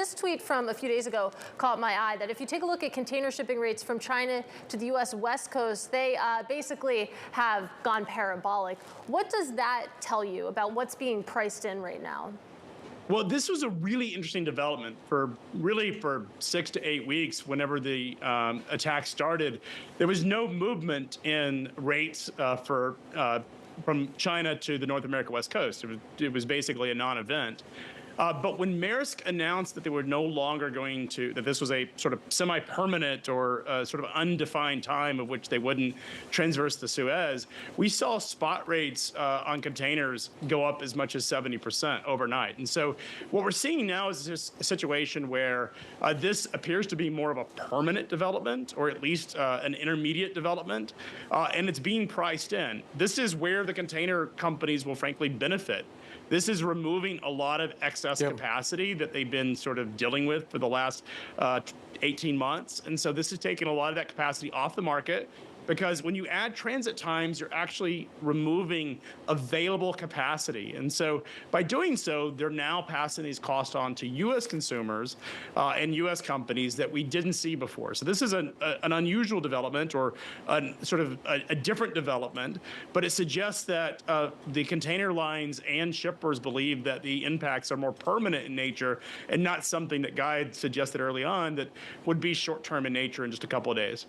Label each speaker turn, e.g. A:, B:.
A: this tweet from a few days ago caught my eye, that if you take a look at container shipping rates from China to the U.S. West Coast, they basically have gone parabolic. What does that tell you about what's being priced in right now?
B: Well, this was a really interesting development for 6 to 8 weeks. Whenever the attack started, there was no movement in rates from China to the North America West Coast. It was basically a non-event. But when Maersk announced that they were no longer that this was a sort of semi-permanent or sort of undefined time of which they wouldn't transverse the Suez, we saw spot rates on containers go up as much as 70% overnight. And so what we're seeing now is just a situation where this appears to be more of a permanent development, or at least an intermediate development, and it's being priced in. This is where the container companies will frankly benefit. This is removing a lot of excess capacity that they've been sort of dealing with for the last 18 months. And so this is taking a lot of that capacity off the market, because when you add transit times, you're actually removing available capacity. And so by doing so, they're now passing these costs on to U.S. consumers and U.S. companies that we didn't see before. So this is an unusual development, or a different development, but it suggests that the container lines and shippers believe that the impacts are more permanent in nature and not something that Guy had suggested early on that would be short-term in nature in just a couple of days.